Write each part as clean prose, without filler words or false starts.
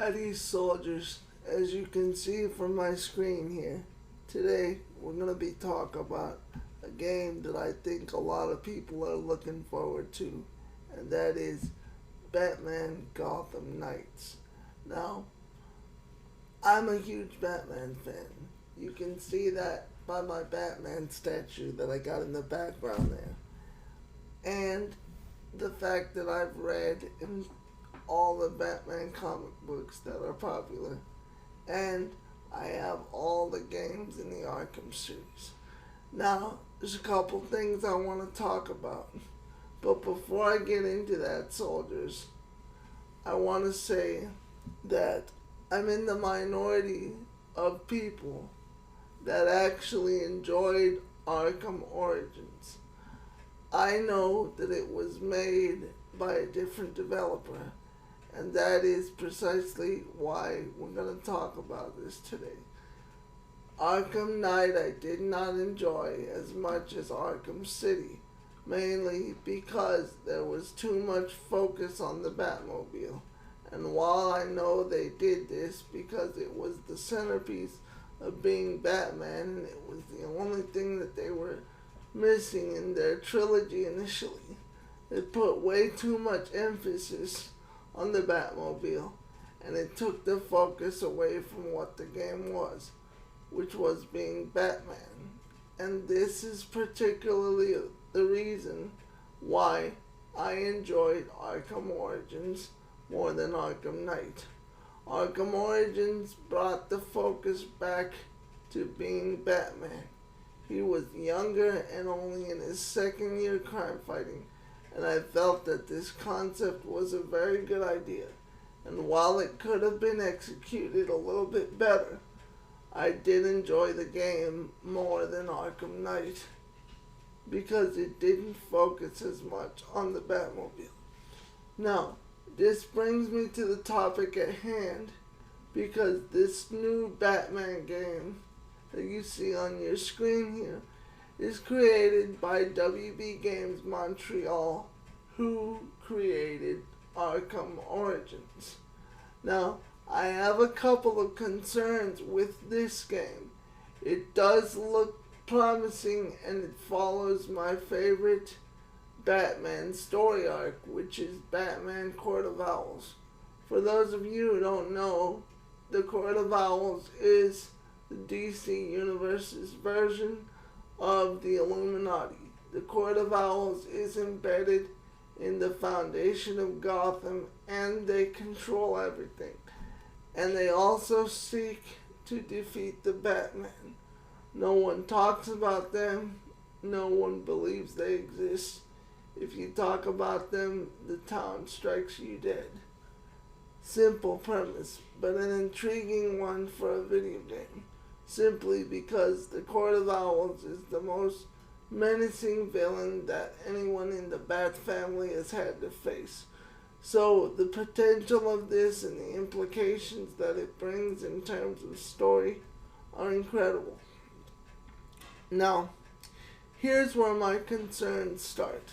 Howdy, soldiers. As you can see from my screen here, today we're going to be talking about a game that I think a lot of people are looking forward to, and that is Batman Gotham Knights. Now, I'm a huge Batman fan. You can see that by my Batman statue that I got in the background there. And the fact that I've read in all the Batman comic books that are popular. And I have all the games in the Arkham series. Now, there's a couple things I want to talk about. But before I get into that, soldiers, I want to say that I'm in the minority of people that actually enjoyed Arkham Origins. I know that it was made by a different developer, and that is precisely why we're going to talk about this today. Arkham Knight I did not enjoy as much as Arkham City, mainly because there was too much focus on the Batmobile. And while I know they did this because it was the centerpiece of being Batman and it was the only thing that they were missing in their trilogy initially, it put way too much emphasis on the Batmobile, and it took the focus away from what the game was, which was being Batman. And this is particularly the reason why I enjoyed Arkham Origins more than Arkham Knight. Arkham Origins brought the focus back to being Batman. He was younger and only in his second year crime fighting, and I felt that this concept was a very good idea. And while it could have been executed a little bit better, I did enjoy the game more than Arkham Knight because it didn't focus as much on the Batmobile. Now, this brings me to the topic at hand, because this new Batman game that you see on your screen here is created by WB Games Montreal, who created Arkham Origins. Now, I have a couple of concerns with this game. It does look promising and it follows my favorite Batman story arc, which is Batman Court of Owls. For those of you who don't know, the Court of Owls is the DC Universe's version of the Illuminati. The Court of Owls is embedded in the foundation of Gotham, and they control everything. And they also seek to defeat the Batman. No one talks about them. No one believes they exist. If you talk about them, the town strikes you dead. Simple premise, but an intriguing one for a video game. Simply because the Court of Owls is the most menacing villain that anyone in the Bat family has had to face. So the potential of this and the implications that it brings in terms of story are incredible. Now, here's where my concerns start.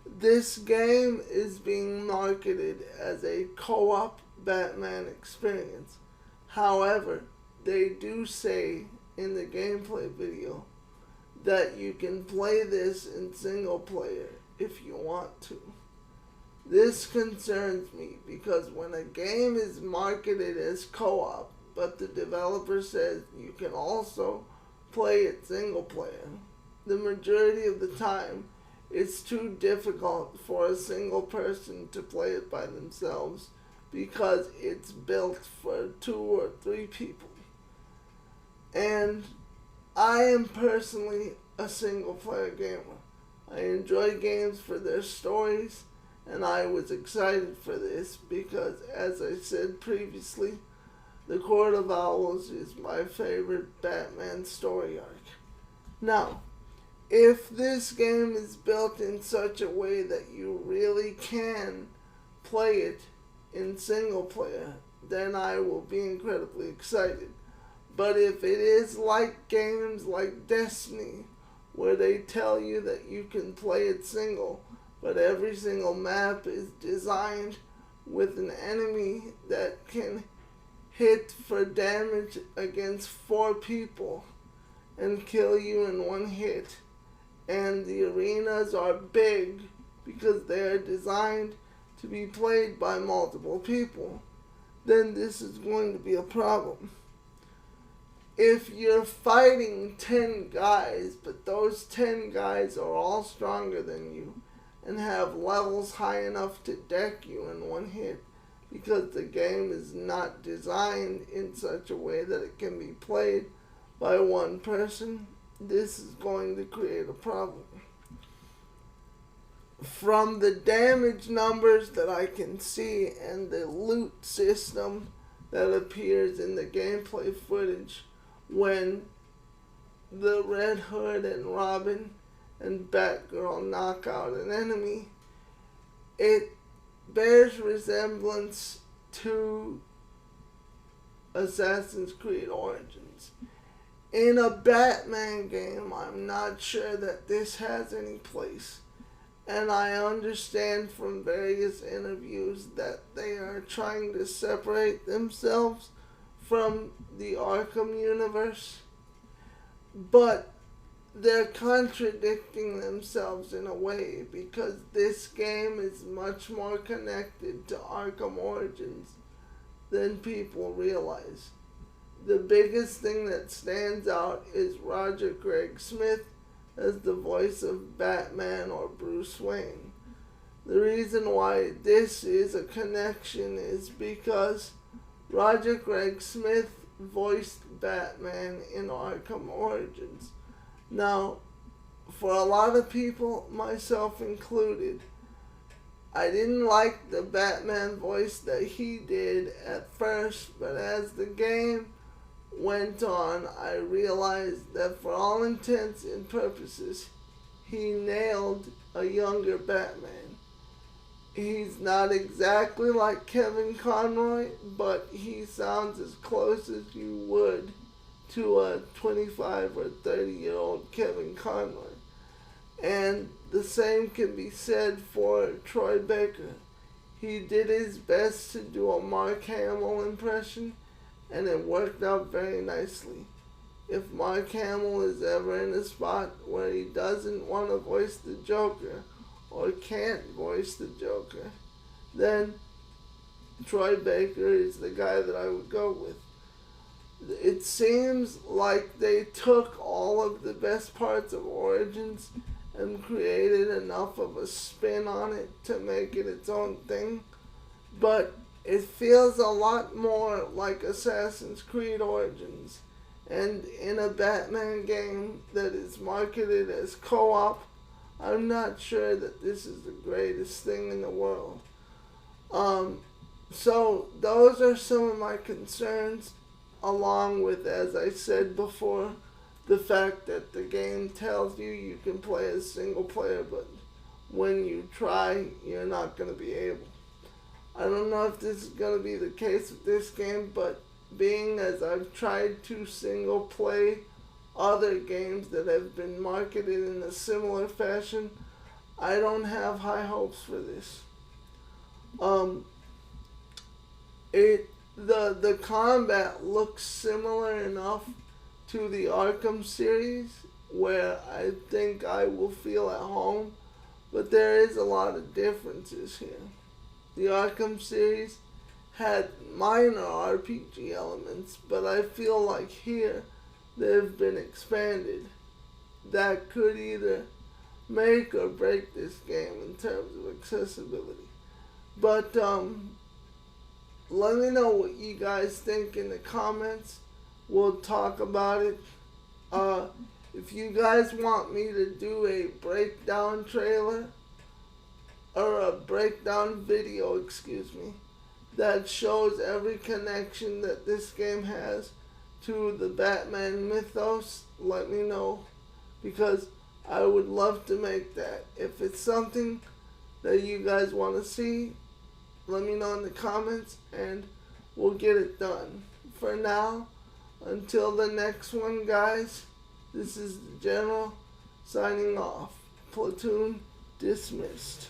This game is being marketed as a co-op Batman experience. However, they do say in the gameplay video that you can play this in single player if you want to. This concerns me because when a game is marketed as co-op, but the developer says you can also play it single player, the majority of the time it's too difficult for a single person to play it by themselves because it's built for 2 or 3 people. And I am personally a single player gamer. I enjoy games for their stories, and I was excited for this because, as I said previously, the Court of Owls is my favorite Batman story arc. Now, if this game is built in such a way that you really can play it in single player, then I will be incredibly excited. But if it is like games like Destiny, where they tell you that you can play it single, but every single map is designed with an enemy that can hit for damage against 4 people and kill you in one hit. And the arenas are big because they are designed to be played by multiple people, then this is going to be a problem. If you're fighting 10 guys, but those 10 guys are all stronger than you and have levels high enough to deck you in one hit, because the game is not designed in such a way that it can be played by one person, this is going to create a problem. From the damage numbers that I can see and the loot system that appears in the gameplay footage when the Red Hood and Robin and Batgirl knock out an enemy, it bears resemblance to Assassin's Creed Origins. In a Batman game, I'm not sure that this has any place. And I understand from various interviews that they are trying to separate themselves from the Arkham universe. But they're contradicting themselves in a way, because this game is much more connected to Arkham Origins than people realize. The biggest thing that stands out is Roger Craig Smith as the voice of Batman or Bruce Wayne. The reason why this is a connection is because Roger Craig Smith voiced Batman in Arkham Origins. Now, for a lot of people, myself included, I didn't like the Batman voice that he did at first, but as the game went on, I realized that for all intents and purposes, he nailed a younger Batman. He's not exactly like Kevin Conroy, but he sounds as close as you would to a 25 or 30-year-old Kevin Conroy. And the same can be said for Troy Baker. He did his best to do a Mark Hamill impression, and it worked out very nicely. If Mark Hamill is ever in a spot where he doesn't want to voice the Joker or can't voice the Joker, then Troy Baker is the guy that I would go with. It seems like they took all of the best parts of Origins and created enough of a spin on it to make it its own thing, but it feels a lot more like Assassin's Creed Origins. And in a Batman game that is marketed as co-op, I'm not sure that this is the greatest thing in the world. So those are some of my concerns, along with, as I said before, the fact that the game tells you you can play as single player, but when you try, you're not going to be able. I don't know if this is going to be the case with this game, but being as I've tried to single play other games that have been marketed in a similar fashion, I don't have high hopes for this. The combat looks similar enough to the Arkham series where I think I will feel at home, but there is a lot of differences here. The Arkham series had minor RPG elements, but I feel like here they've been expanded. That could either make or break this game in terms of accessibility. But let me know what you guys think in the comments. We'll talk about it. If you guys want me to do a breakdown trailer, or a breakdown video, that shows every connection that this game has to the Batman mythos, let me know, because I would love to make that. If it's something that you guys want to see, let me know in the comments and we'll get it done. For now, until the next one, guys, this is the General signing off. Platoon dismissed.